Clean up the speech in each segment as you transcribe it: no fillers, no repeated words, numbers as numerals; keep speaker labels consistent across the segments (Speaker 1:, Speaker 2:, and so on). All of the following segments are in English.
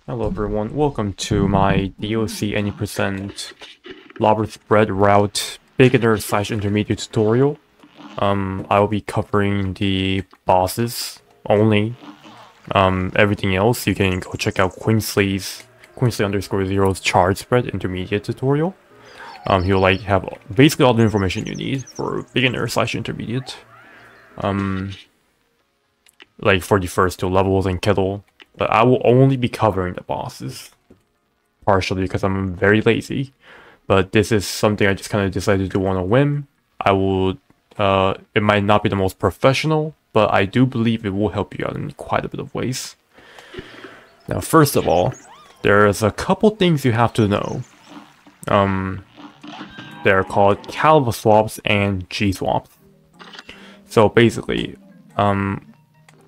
Speaker 1: Hello everyone, welcome to my DOC any percent Lobber spread route beginner slash intermediate tutorial. I will be covering the bosses only. Everything else you can go check out Queensley_0's chart spread intermediate tutorial. He'll like have basically all the information you need for beginner slash intermediate. Like for the first two levels and Kettle. But I will only be covering the bosses. Partially because I'm very lazy. But this is something I just kind of decided to do on a whim. I will, it might not be the most professional, but I do believe it will help you out in quite a bit of ways. Now, first of all, there's a couple things you have to know. They're called caliber swaps and G swaps. So basically,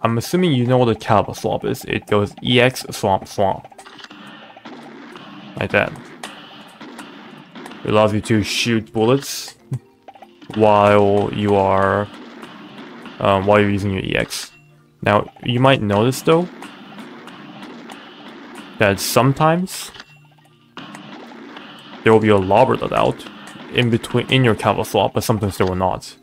Speaker 1: I'm assuming you know what a caliber swap is. It goes EX swap swap. Like that. It allows you to shoot bullets while you're using your EX. Now, you might notice though that sometimes there will be a lobber loadout in your caliber swap, but sometimes there will not.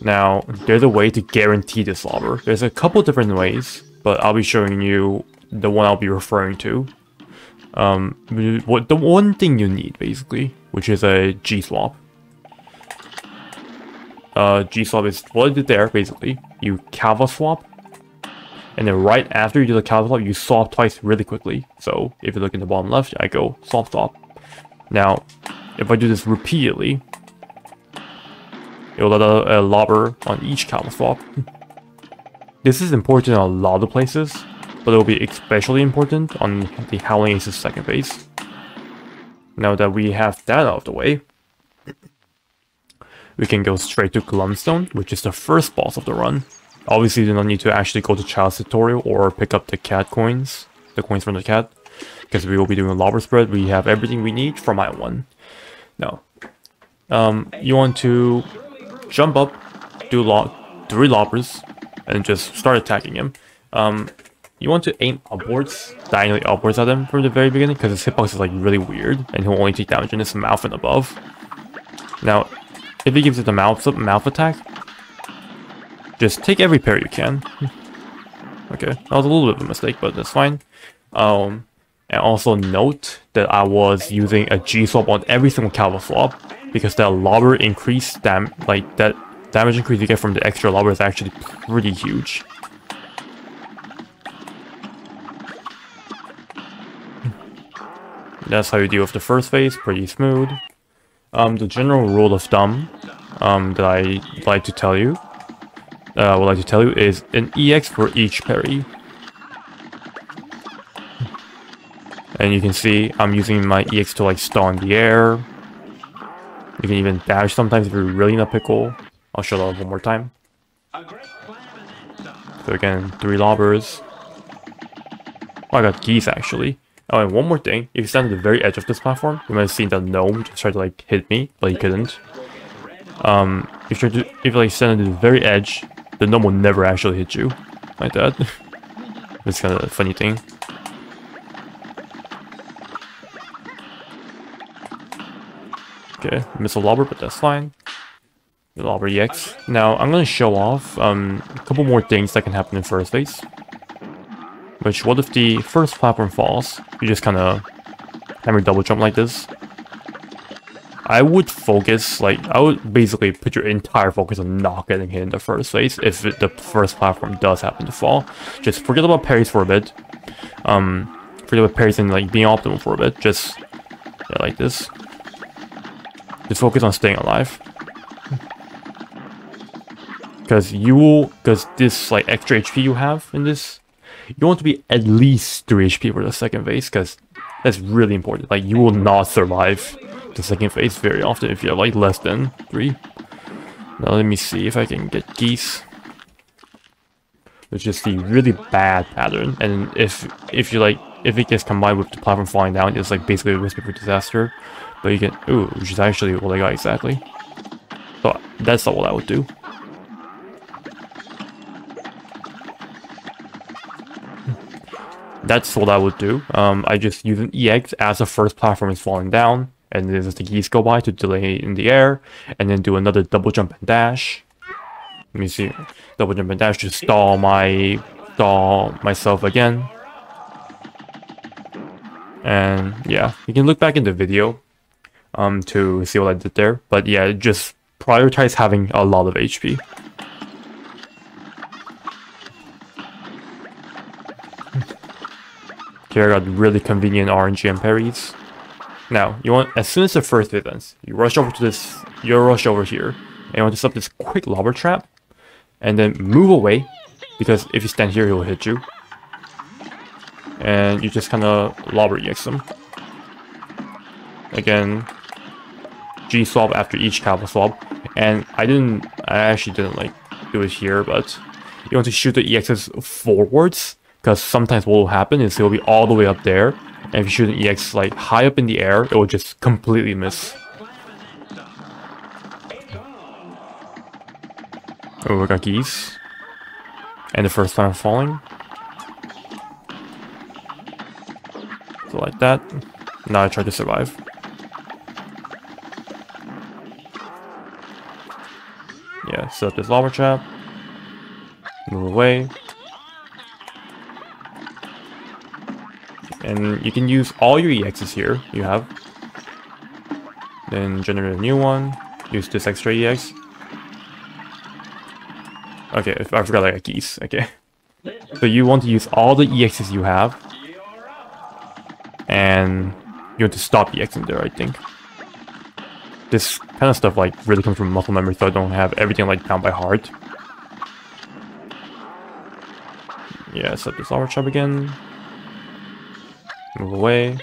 Speaker 1: Now, there's a way to guarantee this lobber. There's a couple different ways, but I'll be showing you the one I'll be referring to. The one thing you need, basically, which is a G-swap. G-swap is what I did there, basically. You caliber swap, and then right after you do the caliber swap, you swap twice really quickly. So, if you look in the bottom left, I go swap swap. Now, if I do this repeatedly, it will let a lobber on each caliber swap. This is important in a lot of places, but it will be especially important on the Howling Ace's second phase. Now that we have that out of the way, we can go straight to Glumstone, which is the first boss of the run. Obviously, you don't need to actually go to Child's tutorial or pick up the cat coins, the coins from the cat, because we will be doing a lobber spread. We have everything we need for my one. Now, you want to jump up, do 3 lobbers, and just start attacking him. You want to aim upwards, diagonally upwards at him from the very beginning, because his hitbox is like really weird, and he'll only take damage in his mouth and above. Now, if he gives it a mouth attack, just take every parry you can. Okay, that was a little bit of a mistake, but that's fine. And also note that I was using a G-swap on every single caliber swap, because that lobber increase that damage increase you get from the extra lobber is actually pretty huge. That's how you deal with the first phase, pretty smooth. The general rule of thumb that I would like to tell you is an EX for each parry. And you can see I'm using my EX to like stall in the air. You can even dash sometimes if you're really in a pickle. I'll show that one more time. So again, 3 lobbers. Oh, I got geese actually. Oh, and one more thing. If you stand at the very edge of this platform, you might have seen that gnome just tried to like hit me, but he couldn't. If you like stand at the very edge, the gnome will never actually hit you. Like that. It's kind of a funny thing. Okay, missile lobber, but that's fine. The lobber EX. Now, I'm going to show off a couple more things that can happen in first phase. Which, what if the first platform falls? You just kind of hammer double jump like this. I would focus, I would basically put your entire focus on not getting hit in the first phase if the first platform does happen to fall. Just forget about parries for a bit. Forget about parries and like being optimal for a bit. Just like this. Just focus on staying alive. Because this like extra HP you have in this, you want to be at least 3 HP for the second phase, because that's really important. Like, you will not survive the second phase very often if you have like less than 3. Now let me see if I can get geese. Which is the really bad pattern, and if it gets combined with the platform falling down, it's like basically a recipe for disaster. But you can, which is actually what I got exactly. So that's not what I would do. that's what I would do. I just use an EX as the first platform is falling down, and then the geese go by to delay in the air, and then do another double jump and dash. Let me see, double jump and dash to stall myself again. And yeah, you can look back in the video to see what I did there. But yeah, just prioritize having a lot of HP. Here I got really convenient RNG and parries. Now, you want, as soon as the first hit ends, you rush over to this, you rush over here, and you want to set up this quick lobber trap, and then move away, because if you stand here, he'll hit you. And you just kind of lobber EX him. Again, G swap after each capital swap, and I actually didn't like do it here, but you want to shoot the EXs forwards, because sometimes what will happen is he'll be all the way up there, and if you shoot an EX like high up in the air, it will just completely miss. Oh, we got geese. And the first time falling. So like that. Now I try to survive. Yeah, set up this lobber trap. Move away. And you can use all your EXs here you have. Then generate a new one. Use this extra EX. Okay, I forgot I got geese. Okay. So you want to use all the EXs you have. And you want to stop EXing there, I think. This kind of stuff like really comes from muscle memory, so I don't have everything like down by heart. Yeah, set this lobber trap again. Move away.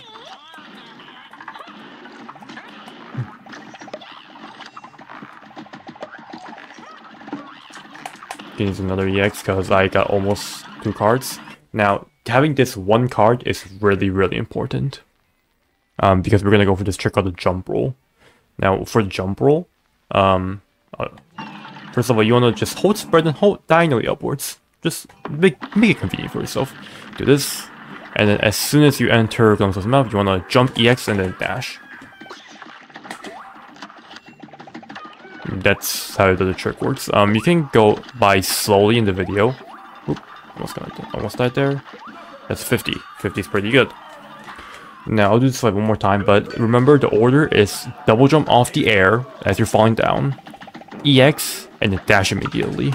Speaker 1: Can use another EX because I got almost 2 cards. Now, having this one card is really, really important. Because we're going to go for this trick called the jump roll. Now, for the jump roll, first of all, you want to just hold spread and hold diagonally upwards. Just make it convenient for yourself. Do this. And then as soon as you enter Glimpse's mouth, you want to jump EX and then dash. That's how the trick works. You can go by slowly in the video. Oop, almost died there. That's 50. 50 is pretty good. Now I'll do this like one more time, but remember the order is double jump off the air as you're falling down, EX, and then dash immediately.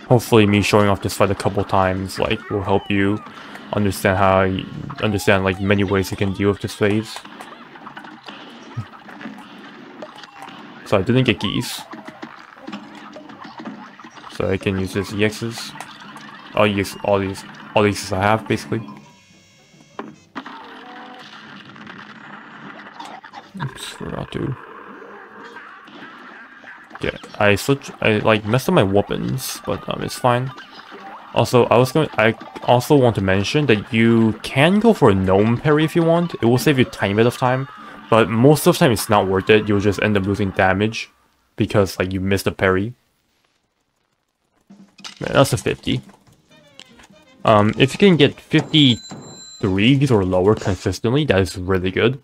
Speaker 1: Hopefully me showing off this fight a couple times like will help you understand like many ways you can deal with this phase. So I didn't get geese. So I can use this EXs. I'll use all these EXs I have basically. Oops, forgot to. Yeah, I like messed up my weapons, but it's fine. Also, I also want to mention that you can go for a gnome parry if you want. It will save you a tiny bit of time, but most of the time it's not worth it. You'll just end up losing damage because like you missed a parry. Man, that's a 50. If you can get 53s or lower consistently, that is really good.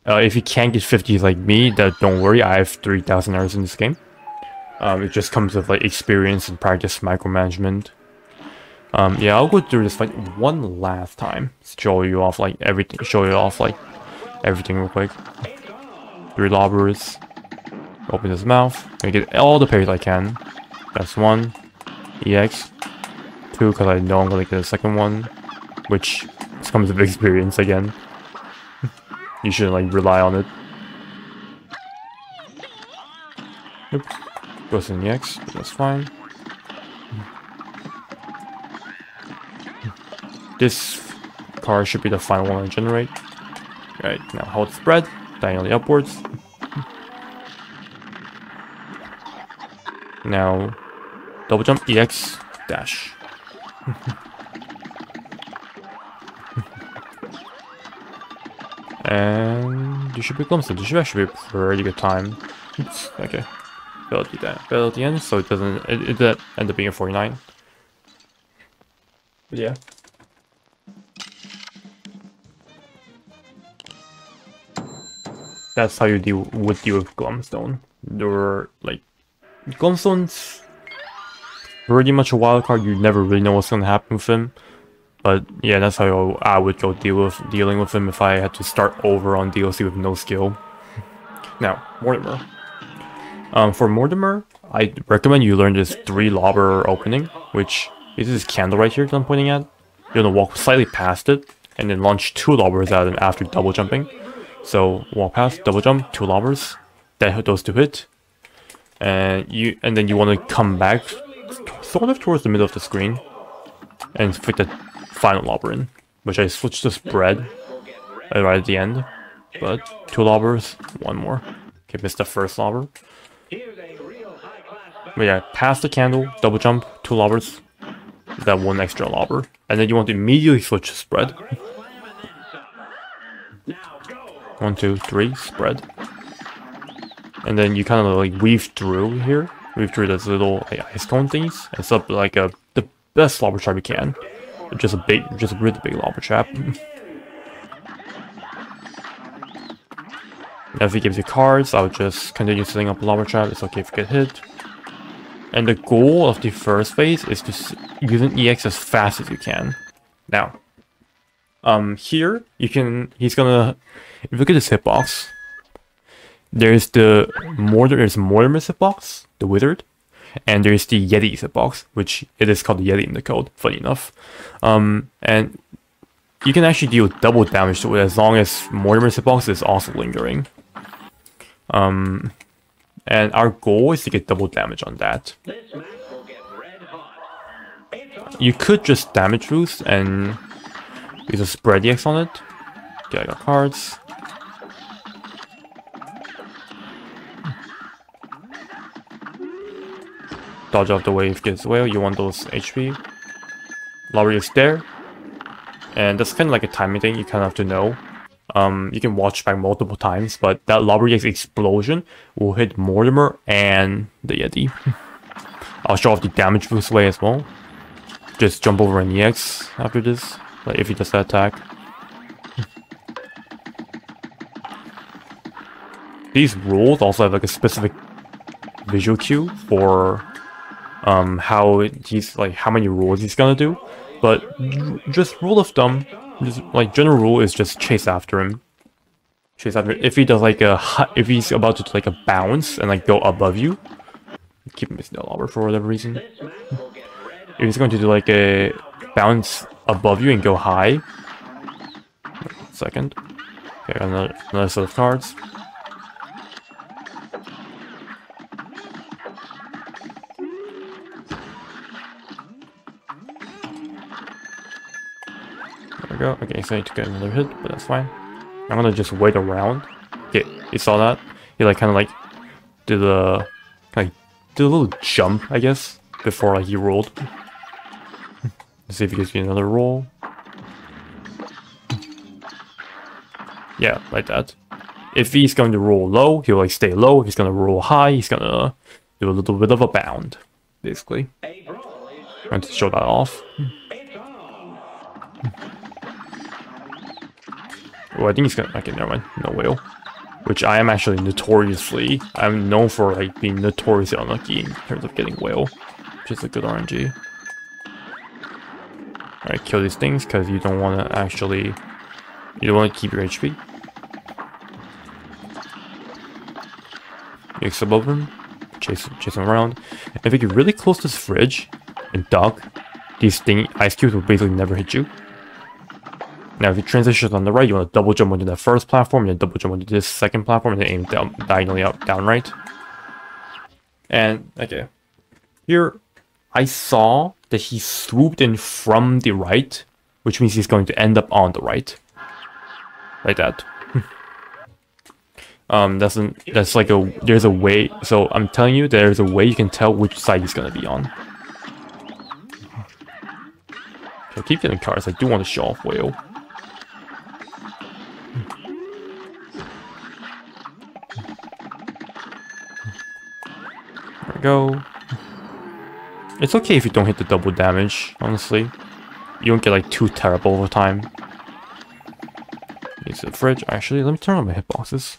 Speaker 1: If you can't get 50s like me, don't worry, I have 3,000 hours in this game. It just comes with like experience and practice micromanagement. Yeah, I'll go through this fight one last time. Show you off like everything real quick. 3 lobbers. Open his mouth. I get all the parries I can. That's 1. EX. 2, because I know I'm gonna get a second one. Which comes with experience again. You shouldn't like rely on it. Oops. Goes in the EX, but that's fine. This card should be the final one I generate. Right, now hold spread, diagonally upwards. Now, double jump, EX, dash. And you should be glimpsed. This should actually be a pretty good time. Oops, okay. fail at the end, so it doesn't. It end up being a 49. But yeah. That's how you deal with Glumstone. There were like Glumstone's pretty much a wild card. You never really know what's gonna happen with him. But yeah, that's how I would go dealing with him if I had to start over on DLC with no skill. Now, Mortimer. For Mortimer, I recommend you learn this 3 Lobber opening, which is this candle right here that I'm pointing at. You're gonna walk slightly past it, and then launch 2 Lobbers at him after double jumping. So walk past, double jump, 2 Lobbers, those 2 hit, and then you want to come back, sort of towards the middle of the screen, and fit the final Lobber in, which I switched to spread right at the end. But 2 Lobbers, 1 more. Okay, missed the first Lobber. But yeah, pass the candle, double jump, 2 Lobbers, that 1 extra Lobber, and then you want to immediately switch to spread. 1, 2, 3, spread. And then you kind of like weave through here. Weave through those little like, ice cone things. And set up like the best Lobber trap you can. Just a really big Lobber trap. If he gives you cards, I would just continue setting up a Lobber trap. It's okay if you get hit. And the goal of the first phase is to use an EX as fast as you can. Now, here he's gonna. If you look at this hitbox, there's Mortimer's hitbox, the wizard, and there's the Yeti's hitbox, which it is called the Yeti in the code. Funny enough, and you can actually deal double damage to it as long as Mortimer's hitbox is also lingering. And our goal is to get double damage on that. You could just damage boost and use a spread EX on it. Okay, I got cards. Dodge off the wave, gets away. You want those HP. Lobber is there. And that's kind of like a timing thing you kind of have to know. You can watch back multiple times, but that Lobber EX explosion will hit Mortimer and the Yeti. I'll show off the damage boost way as well. Just jump over an EX after this, like if he does that attack. These rules also have like a specific visual cue for how many rolls he's gonna do. But just rule of thumb, just like general rule is just chase after him. Chase after. If he does like if he's about to do like a bounce and like go above you, keep missing the Lobber for whatever reason. If he's going to do like a bounce above you and go high. Second. Okay, another set of cards. There we go. Okay, so I need to get another hit, but that's fine. I'm gonna just wait around. Okay, you saw that? He like kind of like did a little jump, I guess, before like he rolled. Let's see if he gives me another roll. Yeah, like that. If he's going to roll low, he'll like stay low. If he's gonna roll high, he's gonna do a little bit of a bound, basically. I'm going to show that off. Oh, I think he's gonna. Okay, never mind. No whale. Which I am actually notoriously. I'm known for like being notoriously unlucky in terms of getting whale, which is a good RNG. Alright, kill these things because you don't want to actually. You don't want to keep your HP. Mix above him, chase him around. And if you get really close to this fridge and duck, these ice cubes will basically never hit you. Now, if you transition on the right, you want to double jump onto that first platform, and then double jump onto this second platform, and then aim diagonally up, down right. And, okay. Here, I saw that he swooped in from the right, which means he's going to end up on the right. Like that. That's like there's a way, so I'm telling you, there's a way you can tell which side he's going to be on. So keep getting cards, I do want to show off whale. go. It's okay if you don't hit the double damage, honestly. You don't get like too terrible over time. Needs a fridge. Actually, let me turn on my hitboxes.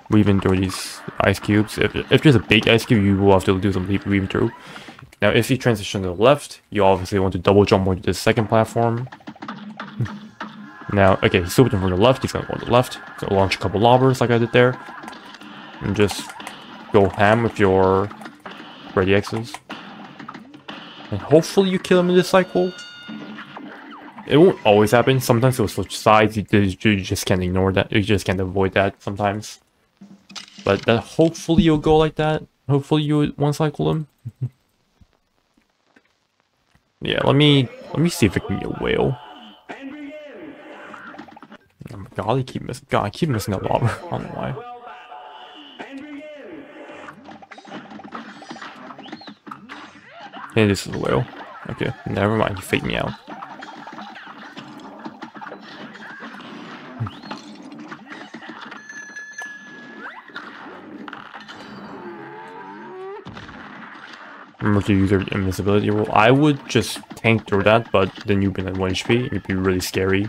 Speaker 1: Weaving through these ice cubes. If there's a big ice cube, you will have to do some deep weaving through. Now, if you transition to the left, you obviously want to double jump onto the second platform. Now, okay, he's swooping from the left. He's gonna go on the left. So launch a couple lobbers like I did there, and just go ham with your ready X's. And hopefully you kill him in this cycle. It won't always happen. Sometimes it will switch sides. You just can't ignore that. You just can't avoid that sometimes. But that hopefully you'll go like that. Hopefully you would one cycle him. Yeah, let me see if it can get a whale. Oh my god, I keep missing. God, I keep missing that lobber. I don't know why. Hey, this is a whale. Okay, never mind. You faked me out. Remember to use your invisibility rule. I would just tank through that, but then you've been at 1 HP. It'd be really scary.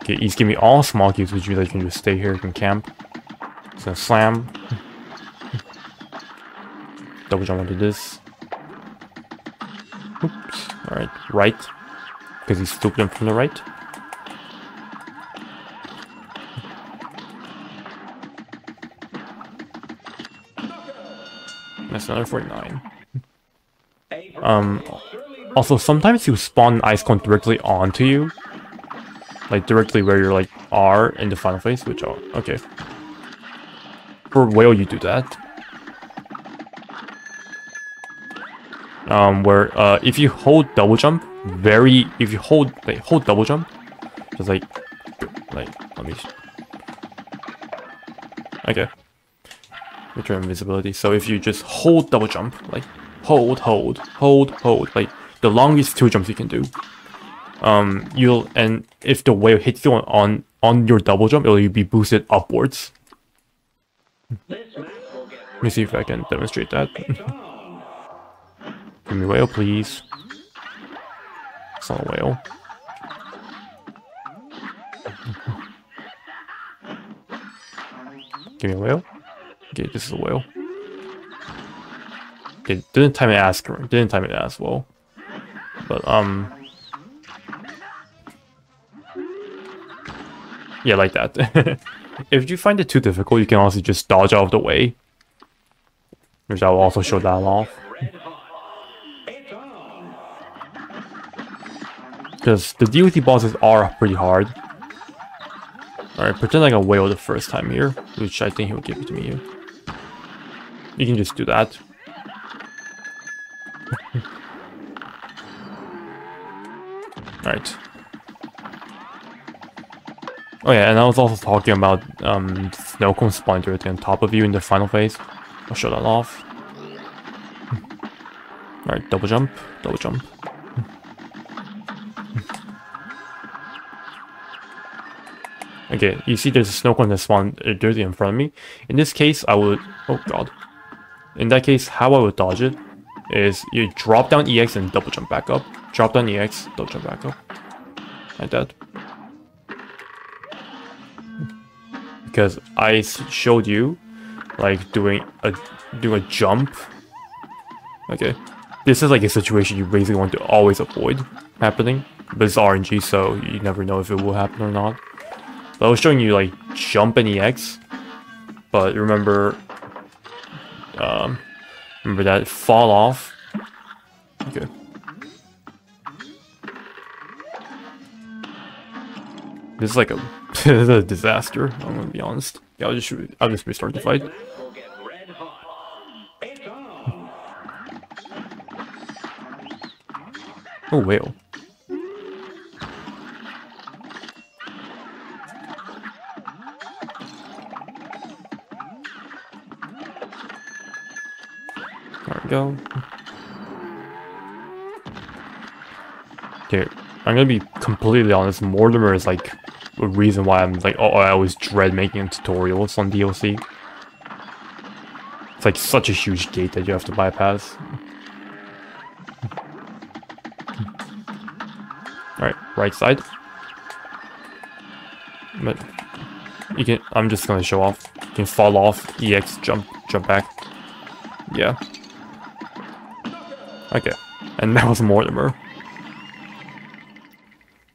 Speaker 1: Okay, he's giving me all small cubes, which means I can just stay here and camp. He's gonna slam. Double jump onto this. Oops. Alright, right. Because he's stooped in from the right. That's another 49. Also, sometimes you spawn an ice cone directly onto you. Like, directly where you're, like, are in the final phase, which, oh, okay. For whale, you do that. If you hold double jump, if you hold double jump, just like, let me, okay. Return invisibility. So if you just hold double jump, like, hold, like, the longest 2 jumps you can do. And if the whale hits you on your double jump, it'll be boosted upwards. Let me see if I can demonstrate that. Give me whale, please. It's not a whale. Give me a whale. Okay, this is a whale. Okay, didn't time it as well. But yeah, like that. If you find it too difficult, you can also just dodge out of the way. Which I will also show that off. Because the DOT bosses are pretty hard. Alright, pretend like a whale the first time here, which I think he'll give it to me here. You can just do that. Alright. Oh yeah, and I was also talking about snow cone spawning directly on top of you in the final phase. I'll show that off. Alright, double jump, double jump. Okay, you see there's a snow cone that spawned directly in front of me. In this case, I would... Oh god. In that case, how I would dodge it is you drop down EX and double jump back up. Drop down EX, double jump back up. Like that. Because I showed you, like, doing a jump. Okay. This is like a situation you basically want to always avoid happening. But it's RNG, so you never know if it will happen or not. But I was showing you, like, jump and EX. But remember... remember that, fall off. Okay. This is like a, this is a disaster, I'm gonna be honest. Yeah, I'll just restart the fight. Oh, whale. There we go. Okay, I'm gonna be completely honest, Mortimer is like a reason why I'm like, oh, I always dread making tutorials on DLC. It's like such a huge gate that you have to bypass. Alright, right side. But you can, I'm just gonna show off. You can fall off, EX, jump back. Yeah. Okay. And that was Mortimer.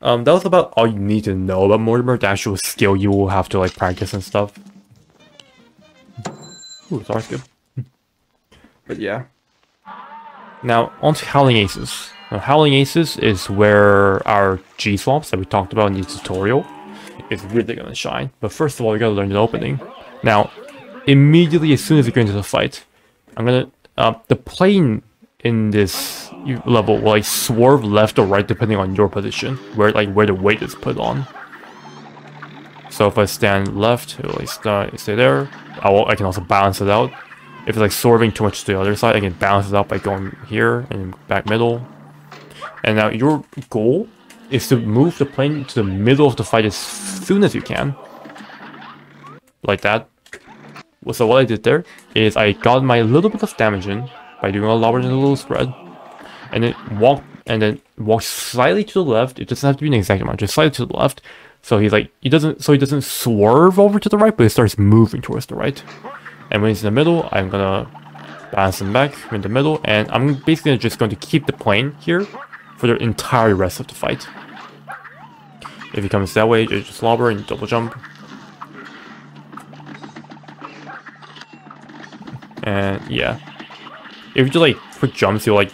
Speaker 1: That was about all you need to know about Mortimer, the actual skill you will have to like practice and stuff. Ooh, sorry, good. But yeah. Now, on to Howling Aces. Now, Howling Aces is where our G-swaps that we talked about in the tutorial is really gonna shine. But first of all, you gotta learn the opening. Now, immediately as soon as you go into the fight, I'm gonna the plane in this level will like swerve left or right depending on your position, where the weight is put on. So if I stand left, it will like stay there. I can also balance it out. If it's like swerving too much to the other side, I can balance it out by going here and back middle. And now your goal is to move the plane to the middle of the fight as soon as you can. Like that. So what I did there is I got my little bit of damage in by doing a lobber and a little spread. And then walk slightly to the left. It doesn't have to be an exact amount, just slightly to the left. So he doesn't swerve over to the right, but he starts moving towards the right. And when he's in the middle, I'm gonna balance him back in the middle, and I'm basically just going to keep the plane here for the entire rest of the fight. If he comes that way, you just lobber and double jump. And yeah. If you do like quick jumps, you'll like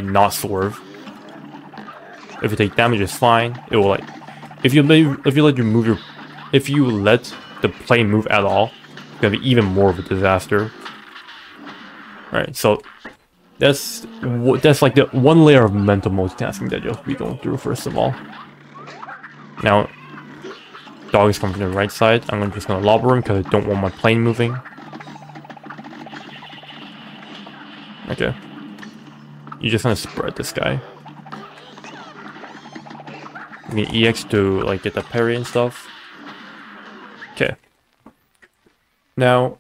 Speaker 1: not swerve. If you take damage, it's fine. It will like if you let the plane move at all, it's gonna be even more of a disaster. Alright, so that's like the one layer of mental multitasking that you'll be going through first of all. Now, dog is coming from the right side. I'm just gonna lobber him because I don't want my plane moving. Okay. You're just gonna spread this guy. You can EX to like get the parry and stuff. Okay. Now,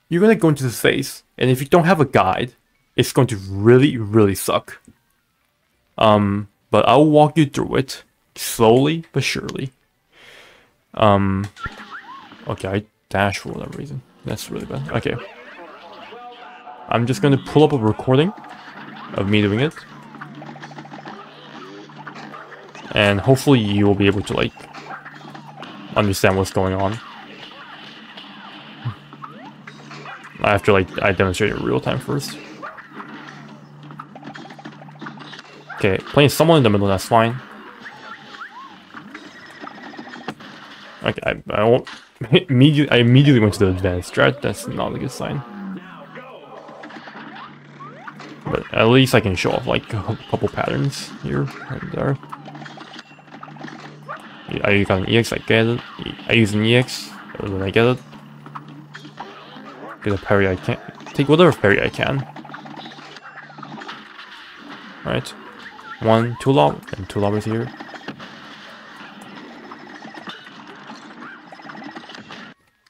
Speaker 1: you're gonna go into this phase, and if you don't have a guide, it's going to really, really suck. But I'll walk you through it slowly but surely. Okay, I dash for whatever reason. That's really bad. Okay. I'm just gonna pull up a recording of me doing it. And hopefully you will be able to like understand what's going on. I have to like I demonstrate it in real time first. Okay, playing someone in the middle, that's fine. Okay, I won't I immediately went to the advanced strat, that's not a good sign. But at least I can show off like a couple patterns here and there. I got an EX, I get it. I use an EX, and then I get it. Get a parry I can. Take whatever parry I can. Alright. 1, 2 lob, and 2 lobbers here.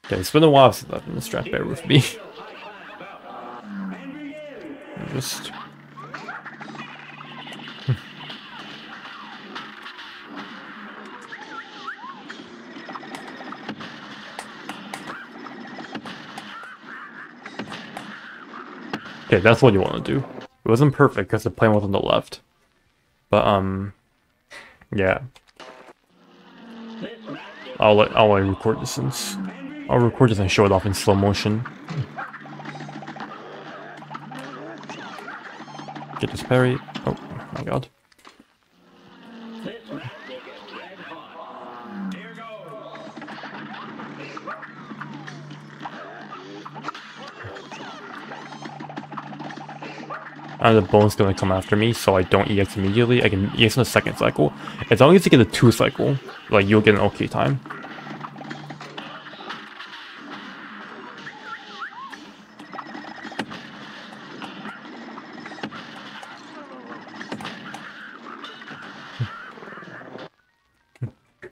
Speaker 1: Okay, it's been a while since I've been in this strat, bear with me. Just... Okay, that's what you want to do. It wasn't perfect because the plane was on the left. But, yeah. I'll record this I'll record this and show it off in slow motion. Get this parry. Oh my god. And the bone's gonna come after me, so I don't EX immediately. I can EX in the second cycle. As long as you get a 2 cycle, like you'll get an okay time.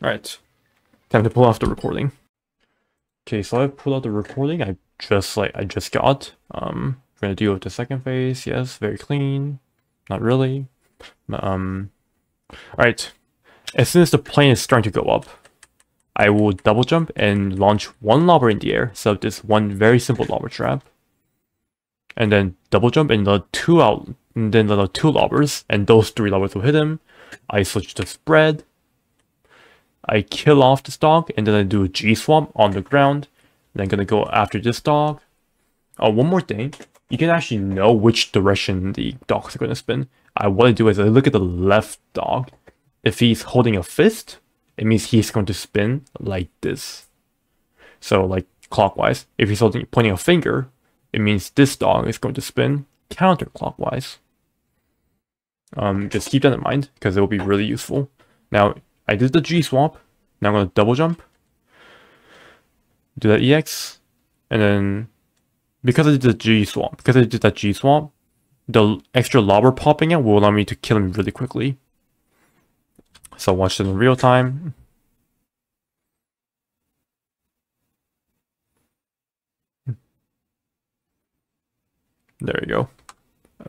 Speaker 1: Alright. Time to pull off the recording. Okay, so I pulled out the recording. I just like I just got. We're gonna deal with the second phase. Yes, very clean. Not really. Alright. As soon as the plane is starting to go up, I will double jump and launch one lobber in the air. So this one very simple lobber trap. And then double jump and the two out, and then the two lobbers, and those three lobbers will hit him. I switch to spread. I kill off this dog, and then I do a G-swap on the ground. And I'm gonna go after this dog. Oh, one more thing. You can actually know which direction the dogs are gonna spin. What I do is I look at the left dog. If he's holding a fist, it means he's going to spin like this. So like clockwise. If he's pointing a finger, it means this dog is going to spin counterclockwise. Just keep that in mind because it will be really useful. Now, I did the G-swap. Now I'm going to double jump. Do that EX. And then, because I did the G-swap, the extra lobber popping out will allow me to kill him really quickly. So watch it in real time. There you go.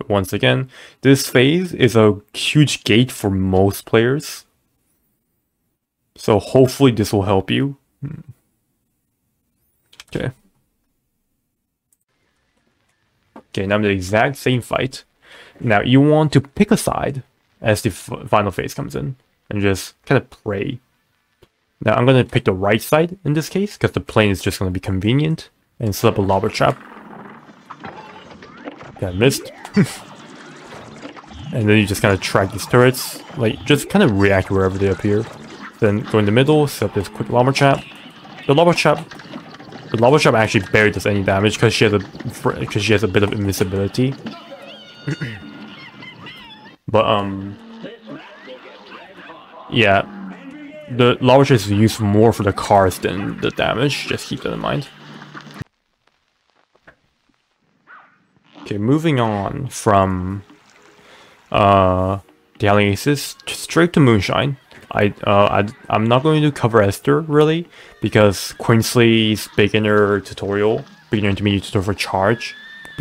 Speaker 1: Once again, this phase is a huge gate for most players. So hopefully this will help you. Okay. Okay, now the exact same fight. Now you want to pick a side as the final phase comes in. And just kind of pray. Now I'm going to pick the right side in this case, because the plane is just going to be convenient. And set up a lobber trap. Yeah, I missed. And then you just kind of track these turrets. Like, just kind of react wherever they appear. Then go in the middle, set up this quick lobber trap. The lobber trap actually barely does any damage because she has a bit of invisibility. But yeah, the lobber trap is used more for the cars than the damage. Just keep that in mind. Okay, moving on from the Howling Aces straight to Moonshine. I'm not going to cover Esther really because Quinsley's beginner intermediate tutorial for charge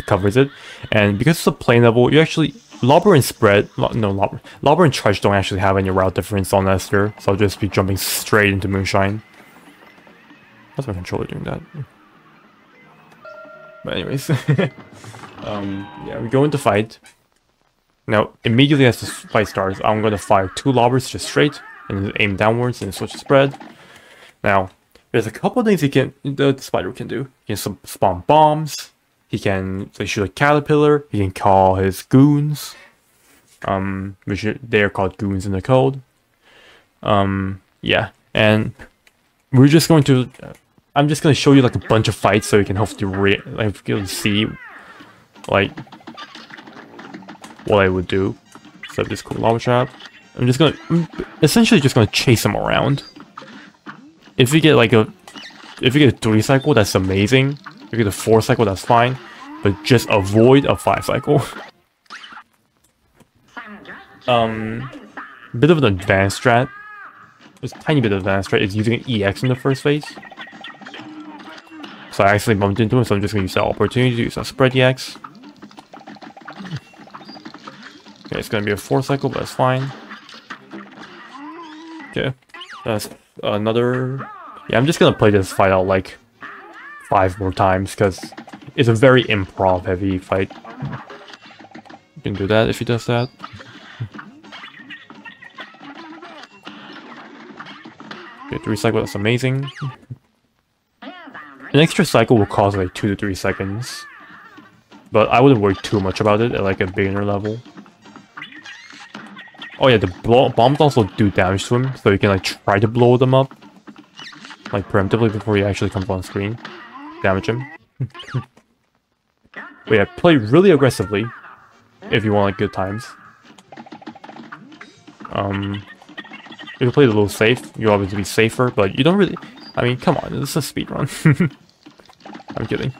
Speaker 1: covers it, and because it's a plane level, you actually Lobber and Charge don't actually have any route difference on Esther, so I'll just be jumping straight into Moonshine. How's my controller doing that? But anyways, yeah, we go into fight. Now, immediately as the fight starts, I'm going to fire two lobbers just straight and aim downwards and switch to spread. Now, there's a couple of things the spider can do. He can spawn bombs. He can shoot a caterpillar. He can call his goons, which they're called goons in the code. Yeah, and we're just going to. I'm just going to show you like a bunch of fights so you can hopefully see like what I would do. So this cool lava trap. I'm essentially just gonna chase him around. If you get a 3 cycle, that's amazing. If you get a 4 cycle, that's fine. But just avoid a 5 cycle. Bit of an advanced strat. Just a tiny bit of advanced strat is using an EX in the first phase. So I actually bumped into him, so I'm just gonna use that opportunity to use a spread EX. Okay, it's gonna be a 4 cycle, but that's fine. Okay, that's another. Yeah, I'm just gonna play this fight out like 5 more times because it's a very improv heavy fight. You can do that if he does that. Okay, 3 cycle, that's amazing. An extra cycle will cost like 2 to 3 seconds. But I wouldn't worry too much about it at like a beginner level. Oh yeah, the bombs also do damage to him, so you can like try to blow them up. Like preemptively before he actually comes on screen. Damage him. But yeah, play really aggressively if you want like good times. If you play it a little safe, you'll obviously be safer, but you don't really... I mean, come on, this is a speedrun. I'm kidding.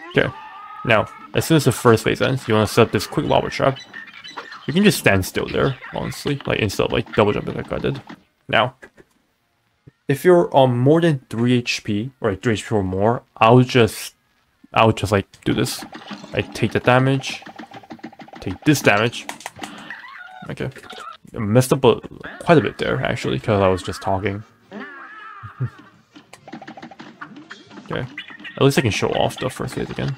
Speaker 1: Okay, now, as soon as the first phase ends, you want to set up this quick lobber trap. You can just stand still there, honestly, like instead of like double jumping like I did. Now, if you're on more than 3 HP or like 3 HP or more, I would just like do this. I take the damage, take this damage. Okay, I messed up quite a bit there actually because I was just talking. Okay, at least I can show off the first phase again.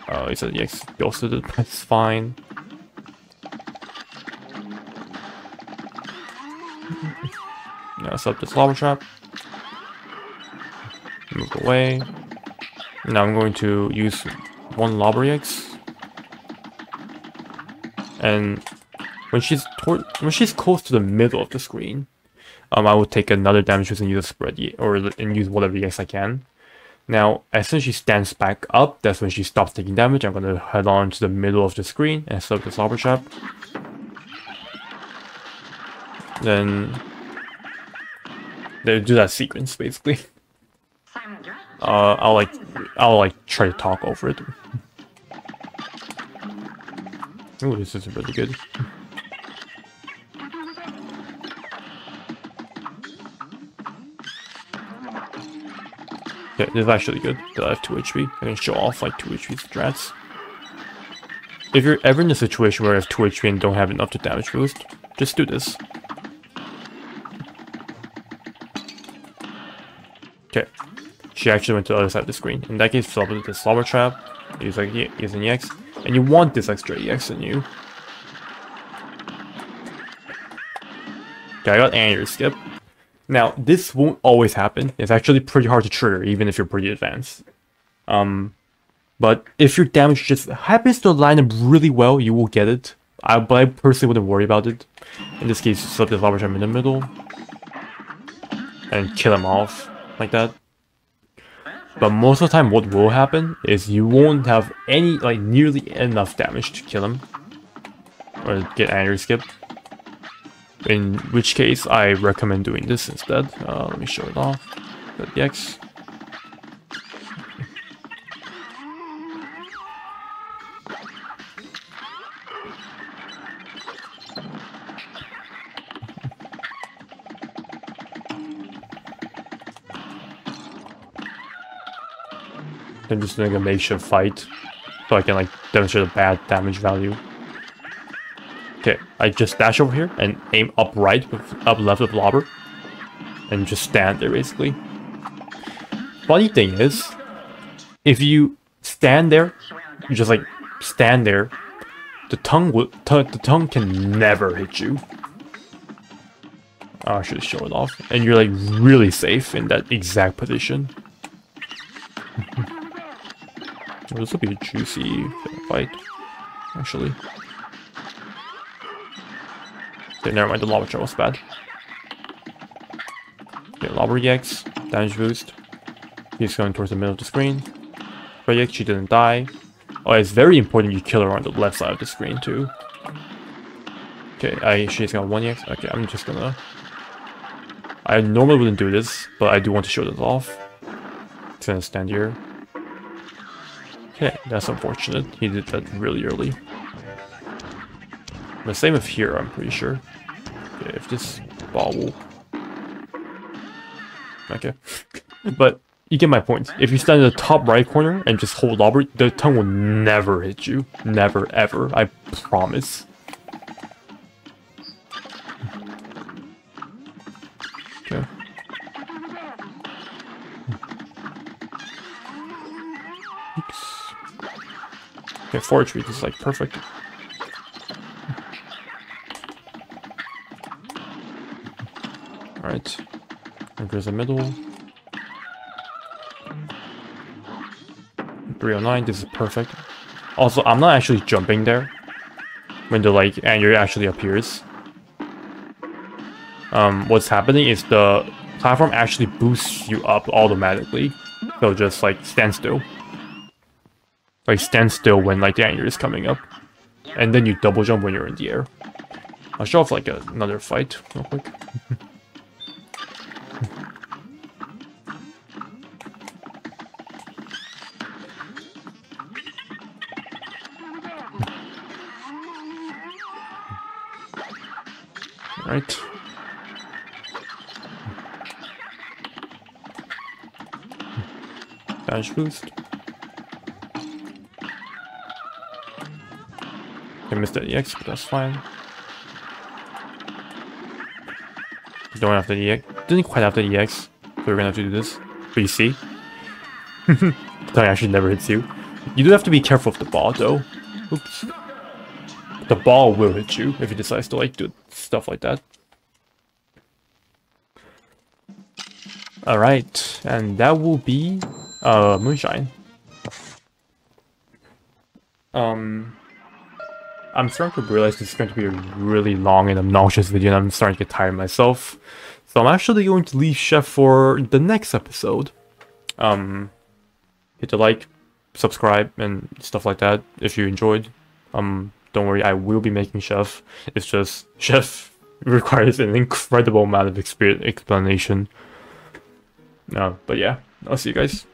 Speaker 1: Oh, he said EX ghosted it, but it's fine. Now set up this lava trap. Move away. Now I'm going to use one Lobber EX. And when she's close to the middle of the screen, I will take another damage and use a spread and use whatever EX I can. Now, as soon as she stands back up, that's when she stops taking damage. I'm gonna head on to the middle of the screen and set up this Lobber trap. Then they do that sequence basically. I'll try to talk over it. Ooh, this is really good. Yeah, this is actually good that I have 2 HP. I can show off like 2 HP strats. If you're ever in a situation where you have 2 HP and don't have enough to damage boost, just do this. Okay, she actually went to the other side of the screen. In that case, fill up with this Lobber trap, use an EX, and you want this extra EX in you. Okay, I got Annular Skip. Now, this won't always happen. It's actually pretty hard to trigger, even if you're pretty advanced. But if your damage just happens to line up really well, you will get it. But I personally wouldn't worry about it. In this case, set this Lobber trap in the middle. And kill him off, like that. But most of the time, what will happen is you won't have any, like, nearly enough damage to kill him. Or get Annular Skip. In which case, I recommend doing this instead. Let me show it off. Got the X. I'm just doing a makeshift fight, so I can like demonstrate a bad damage value. Okay, I just dash over here and aim up right, up left with Lobber, and just stand there basically. Funny thing is, if you stand there, you just like stand there, the tongue can never hit you. I should show it off, and you're like really safe in that exact position. This will be a juicy fight, actually. Okay, never mind, the Lobber trap was bad. Okay, Lobber EX, damage boost. He's going towards the middle of the screen. But EX, she didn't die. Oh, it's very important you kill her on the left side of the screen, too. Okay, she's got 1 EX. Okay, I'm just gonna... I normally wouldn't do this, but I do want to show this off. It's gonna stand here. Okay, that's unfortunate. He did that really early. The same with here, I'm pretty sure. Okay, if this ball will... Okay. But you get my point. If you stand in the top right corner and just hold Lobber, the tongue will never hit you. Never, ever. I promise. Okay. Oops. Okay, 4 HP, this is like perfect. Alright. And there's the middle. 309, this is perfect. Also, I'm not actually jumping there when the like annular actually appears. What's happening is the platform actually boosts you up automatically. So just like stand still. Like stand still when like the annular is coming up. And then you double jump when you're in the air. I'll show off like another fight real quick. Right. damage boost. I missed that EX, but that's fine. Don't have the EX. Didn't quite have the EX, so we're gonna have to do this. But you see? That actually never hits you. You do have to be careful of the ball though. Oops. The ball will hit you if it decides to like do stuff like that. Alright, and that will be Moonshine. I'm starting to realize this is going to be a really long and obnoxious video, and I'm starting to get tired myself. So I'm actually going to leave Chef for the next episode. Hit the like, subscribe, and stuff like that if you enjoyed. Don't worry, I will be making Chef. It's just Chef requires an incredible amount of explanation. But yeah, I'll see you guys.